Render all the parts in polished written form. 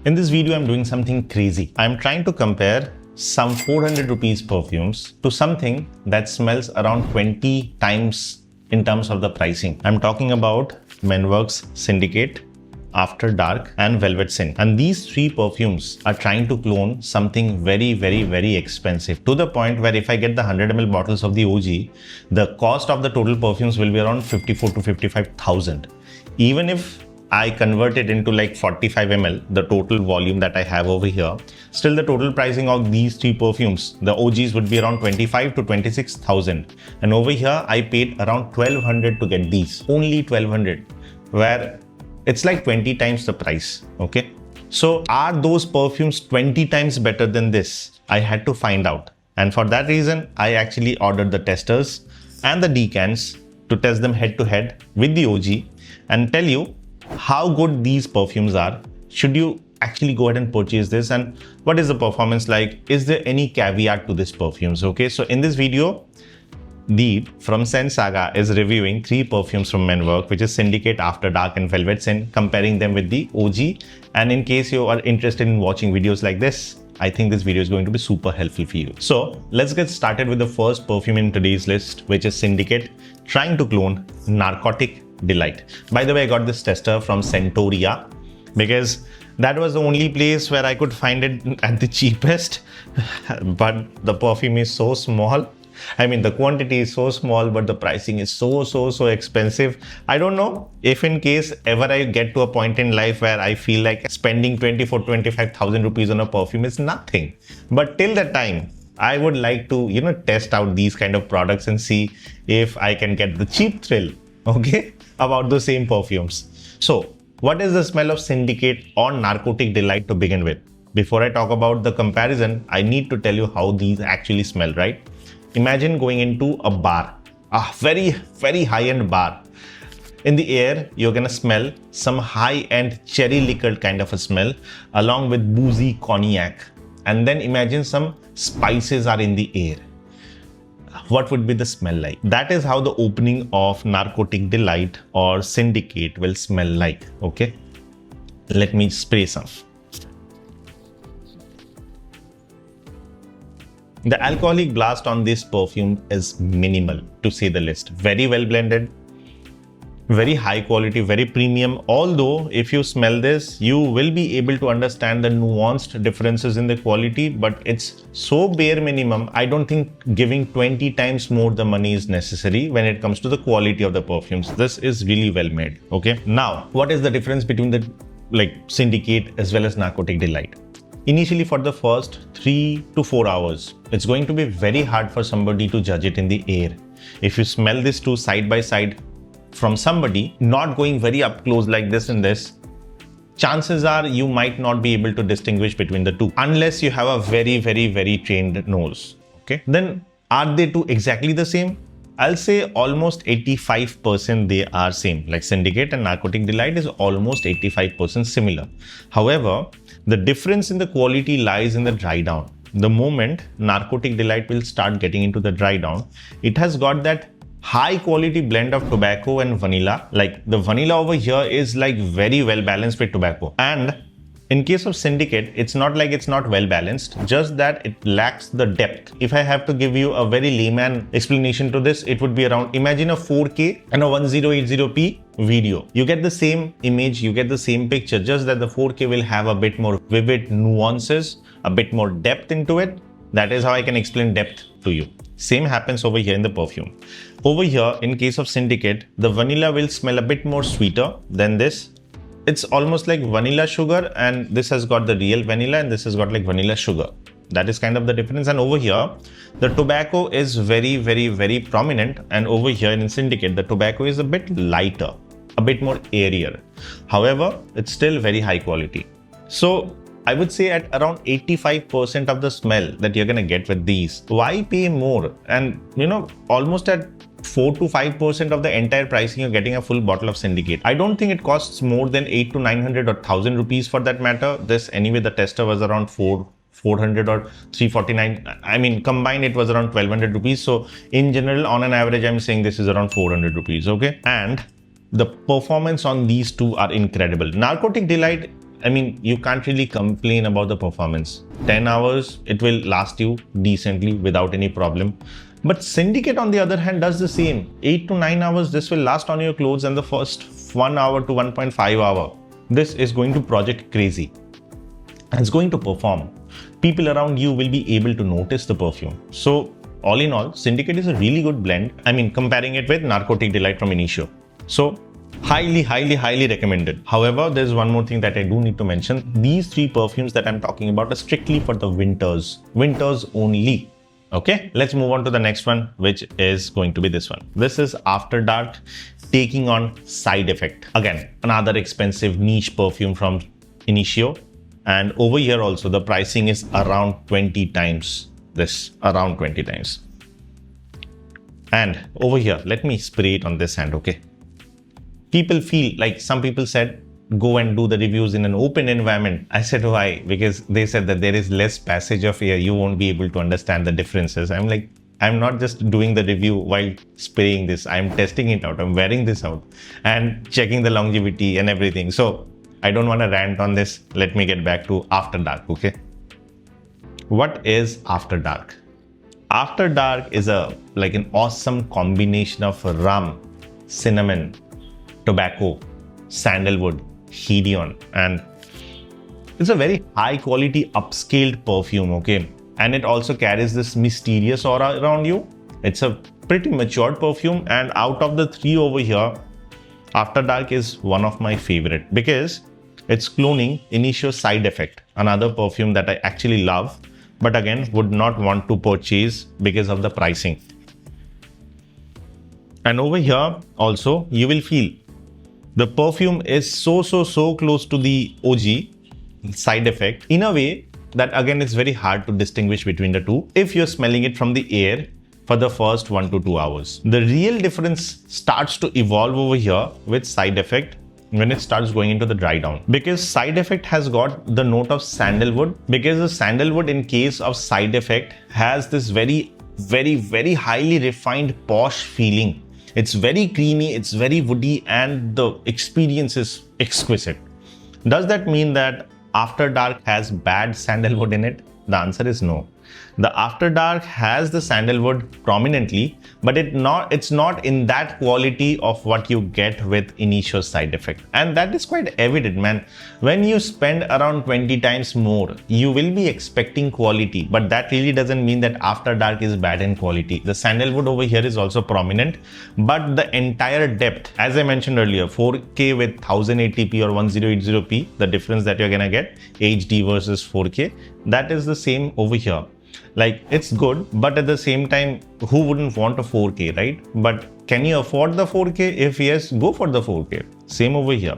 In this video, I'm doing something crazy. I'm trying to compare some 400 rupees perfumes to something that smells around 20 times in terms of the pricing. I'm talking about Menworks Syndicate, After Dark and Velvet Sin. And these three perfumes are trying to clone something very expensive, to the point where if I get the 100 ml bottles of the OG, the cost of the total perfumes will be around 54 to 55,000. Even if I convert it into like 45 ml, the total volume that I have over here, still the total pricing of these three perfumes, the OGs, would be around 25 to 26,000. And over here, I paid around 1200 to get these, only 1200, where it's like 20 times the price, okay? So are those perfumes 20 times better than this? I had to find out. And for that reason, I actually ordered the testers and the decants to test them head to head with the OG and tell you how good these perfumes are. Should you actually go ahead and purchase this, and what is the performance like? Is there any caveat to these perfumes? Okay, so in this video, Deep from Saga is reviewing three perfumes from Menworks, which is Syndicate, After Dark and Velvet Sin, comparing them with the OG. And in case you are interested in watching videos like this, I think this video is going to be super helpful for you. So let's get started with the first perfume in today's list, which is Syndicate, trying to clone Narcotic Delight. By the way, I got this tester from Centoria because that was the only place where I could find it at the cheapest. But the perfume is so small. I mean, the quantity is so small, but the pricing is so expensive. I don't know if in case ever I get to a point in life where I feel like spending 25,000 rupees on a perfume is nothing. But till that time, I would like to, test out these kind of products and see if I can get the cheap thrill, okay, about the same perfumes. So what is the smell of Syndicate or Narcotic Delight to begin with? Before I talk about the comparison, I need to tell you how these actually smell, right? Imagine going into a bar, a very high-end bar. In the air, you're gonna smell some high-end cherry liquor kind of a smell along with boozy cognac. And then imagine some spices are in the air. What would be the smell like? That is how the opening of Narcotic Delight or Syndicate will smell like, okay? Let me spray some. The alcoholic blast on this perfume is minimal, to say the least. Very well blended, very high quality, very premium. Although if you smell this, you will be able to understand the nuanced differences in the quality, but it's so bare minimum. I don't think giving 20 times more the money is necessary when it comes to the quality of the perfumes. This is really well made, okay? Now, what is the difference between the Syndicate as well as Narcotic Delight? Initially, for the first 3 to 4 hours, it's going to be very hard for somebody to judge it in the air. If you smell this two side by side from somebody, not going very up close like this and this, chances are you might not be able to distinguish between the two unless you have a very trained nose. Okay, then are they two exactly the same? I'll say almost 85% they are same. Like Syndicate and Narcotic Delight is almost 85% similar. However, the difference in the quality lies in the dry down. The moment Narcotic Delight will start getting into the dry down, it has got that high quality blend of tobacco and vanilla. Like the vanilla over here is like very well balanced with tobacco. And in case of Syndicate, it's not like it's not well balanced, just that it lacks the depth. If I have to give you a very layman explanation to this, it would be around, imagine a 4K and a 1080p video. You get the same image, you get the same picture, just that the 4K will have a bit more vivid nuances, a bit more depth into it. That is how I can explain depth to you. Same happens over here in the perfume. Over here, in case of Syndicate, the vanilla will smell a bit more sweeter than this. It's almost like vanilla sugar, and this has got the real vanilla and this has got like vanilla sugar. That is kind of the difference. And over here, the tobacco is very prominent. And over here in Syndicate, the tobacco is a bit lighter, a bit more airier. However, it's still very high quality. So I would say at around 85% of the smell that you're gonna get with these. Why pay more? And almost at 4 to 5% of the entire pricing, you're getting a full bottle of Syndicate. I don't think it costs more than 8 to 900 or 1000 rupees for that matter. This anyway, the tester was around 400 or 349. I mean, combined it was around 1200 rupees. So in general, on an average, I'm saying this is around 400 rupees, okay? And the performance on these two are incredible. Narcotic Delight I mean, you can't really complain about the performance. 10 hours, it will last you decently without any problem. But Syndicate, on the other hand, does the same. 8 to 9 hours, this will last on your clothes, and the first 1 hour to 1.5 hour, this is going to project crazy. And it's going to perform. People around you will be able to notice the perfume. So, all in all, Syndicate is a really good blend. I mean, comparing it with Narcotic Delight from Initio. So, highly recommended. However, there's one more thing that I do need to mention. These 3 perfumes that I'm talking about are strictly for the winters only. Okay, let's move on to the next one, which is going to be this one. This is After Dark, taking on Side Effect. Again, another expensive niche perfume from Initio. And over here also, the pricing is around 20 times this, around 20 times. And over here, let me spray it on this hand, okay? People feel like, some people said, go and do the reviews in an open environment. I said, why? Because they said that there is less passage of air. You won't be able to understand the differences. I'm like, I'm not just doing the review while spraying this. I'm testing it out. I'm wearing this out and checking the longevity and everything. So I don't want to rant on this. Let me get back to After Dark, okay? What is After Dark? After Dark is like an awesome combination of rum, cinnamon, tobacco, sandalwood, Hedion, and it's a very high quality upscaled perfume, okay? And it also carries this mysterious aura around you. It's a pretty matured perfume, and out of the 3 over here, After Dark is one of my favorite because it's cloning Initio Side Effect, another perfume that I actually love, but again would not want to purchase because of the pricing. And over here also you will feel the perfume is so close to the OG Side Effect in a way that again it's very hard to distinguish between the two if you're smelling it from the air for the first 1 to 2 hours. The real difference starts to evolve over here with Side Effect when it starts going into the dry down, because Side Effect has got the note of sandalwood, because the sandalwood in case of Side Effect has this very highly refined posh feeling. It's very creamy, it's very woody, and the experience is exquisite. Does that mean that After Dark has bad sandalwood in it? The answer is no. The After Dark has the sandalwood prominently, but it's not in that quality of what you get with Initio Side Effect. And that is quite evident, man. When you spend around 20 times more, you will be expecting quality, but that really doesn't mean that After Dark is bad in quality. The sandalwood over here is also prominent, but the entire depth, as I mentioned earlier, 4K with 1080p or 1080p, the difference that you're gonna get, HD versus 4K, that is the same over here. Like, it's good, but at the same time, who wouldn't want a 4K, right? But can you afford the 4K? If yes, go for the 4K. Same over here.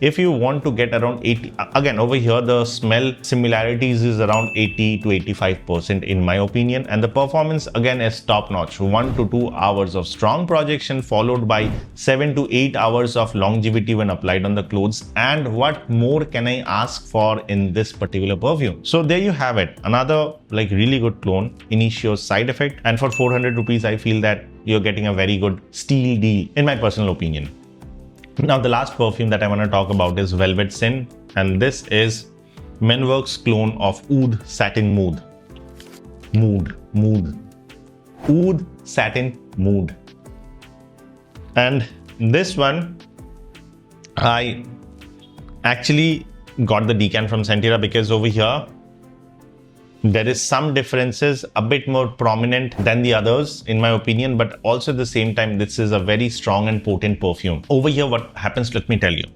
If you want to get around 80, again over here the smell similarities is around 80 to 85% in my opinion, and the performance again is top notch. 1 to 2 hours of strong projection followed by 7 to 8 hours of longevity when applied on the clothes. And what more can I ask for in this particular perfume? So there you have it, another like really good clone, Initio Side Effect, and for 400 rupees I feel that you're getting a very good steal deal in my personal opinion. Now the last perfume that I want to talk about is Velvet Sin, and this is Menworks clone of Oud Satin Mood. Oud Satin Mood. And this one, I actually got the decant from Sentira because over here there is some differences, a bit more prominent than the others in my opinion, but also at the same time this is a very strong and potent perfume. Over here what happens, let me tell you.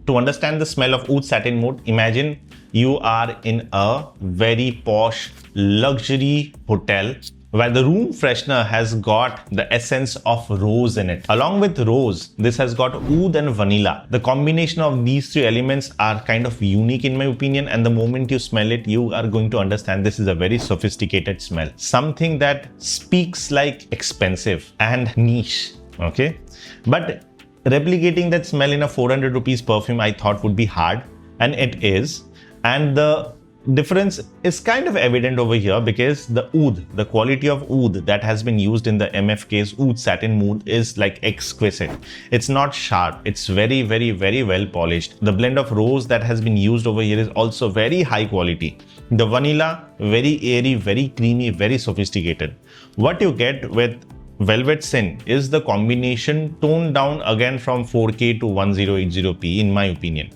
To understand the smell of Oud Satin Mood, imagine you are in a very posh luxury hotel where the room freshener has got the essence of rose in it. Along with rose, this has got oud and vanilla. The combination of these 3 elements are kind of unique in my opinion, and the moment you smell it, you are going to understand this is a very sophisticated smell. Something that speaks like expensive and niche, okay? But replicating that smell in a 400 rupees perfume I thought would be hard, and it is. And the difference is kind of evident over here because the oud, the quality of oud that has been used in the MFK's Oud Satin Mood is like exquisite. It's not sharp. It's very, very, very well polished. The blend of rose that has been used over here is also very high quality. The vanilla, very airy, very creamy, very sophisticated. What you get with Velvet Sin is the combination toned down again from 4K to 1080p in my opinion.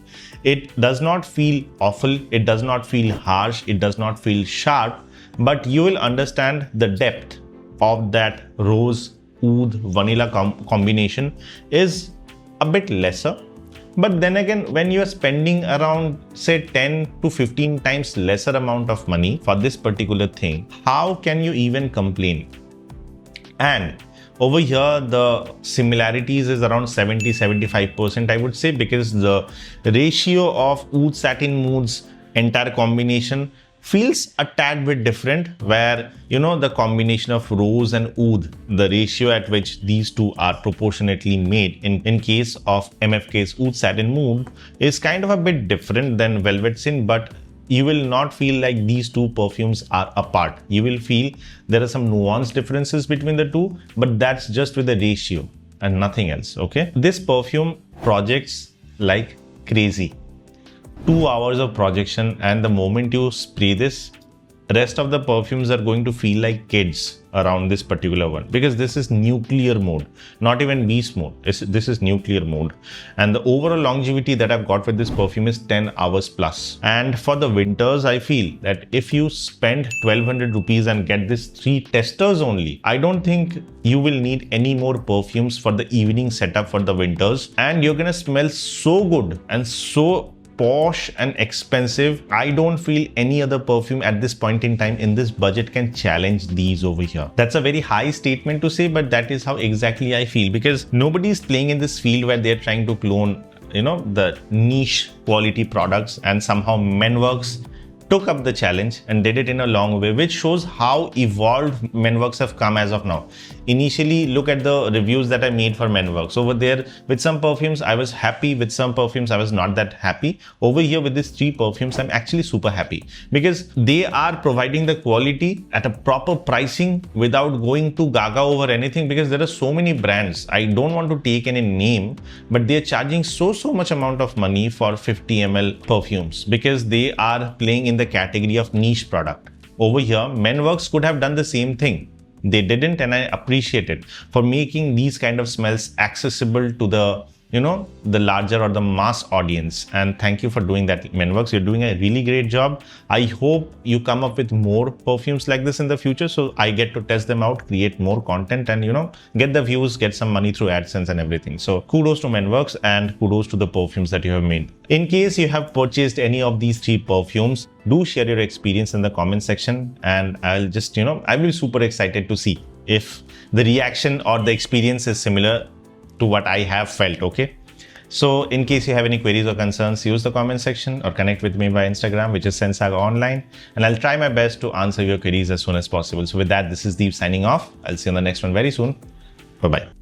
It does not feel awful, it does not feel harsh, it does not feel sharp, but you will understand the depth of that rose oud vanilla combination is a bit lesser. But then again, when you are spending around say 10 to 15 times lesser amount of money for this particular thing, how can you even complain? And over here, the similarities is around 70-75%, I would say, because the ratio of Oud Satin Mood's entire combination feels a tad bit different, where, you know, the combination of rose and oud, the ratio at which these two are proportionately made in case of MFK's Oud Satin Mood is kind of a bit different than Velvet Sin, but you will not feel like these two perfumes are apart. You will feel there are some nuanced differences between the two, but that's just with the ratio and nothing else, okay? This perfume projects like crazy. 2 hours of projection, and the moment you spray this, rest of the perfumes are going to feel like kids around this particular one, because this is nuclear mode, not even beast mode. This is nuclear mode, and the overall longevity that I've got with this perfume is 10 hours plus. And for the winters, I feel that if you spend 1200 rupees and get this 3 testers only, I don't think you will need any more perfumes for the evening setup for the winters, and you're gonna smell so good and so posh and expensive. I don't feel any other perfume at this point in time in this budget can challenge these over here. That's a very high statement to say, but that is how exactly I feel, because nobody is playing in this field where they're trying to clone, you know, the niche quality products, and somehow Menworks took up the challenge and did it in a long way, which shows how evolved Menworks have come as of now. Initially, look at the reviews that I made for Menworks. Over there, with some perfumes, I was happy. With some perfumes, I was not that happy. Over here, with these 3 perfumes, I'm actually super happy, because they are providing the quality at a proper pricing without going to gaga over anything, because there are so many brands. I don't want to take any name, but they're charging so much amount of money for 50 ml perfumes, because they are playing in the category of niche product. Over here, Menworks could have done the same thing. They didn't, and I appreciate it for making these kind of smells accessible to the, you know, the larger or the mass audience. And thank you for doing that, Menworks. You're doing a really great job. I hope you come up with more perfumes like this in the future, so I get to test them out, create more content, and, you know, get the views, get some money through AdSense and everything. So kudos to Menworks, and kudos to the perfumes that you have made. In case you have purchased any of these 3 perfumes, do share your experience in the comment section, and I'll just, you know, I'll be super excited to see if the reaction or the experience is similar to what I have felt, okay? So in case you have any queries or concerns, use the comment section or connect with me via Instagram, which is Saga Online, and I'll try my best to answer your queries as soon as possible. So with that, this is Deep signing off. I'll see you on the next one very soon. Bye-bye.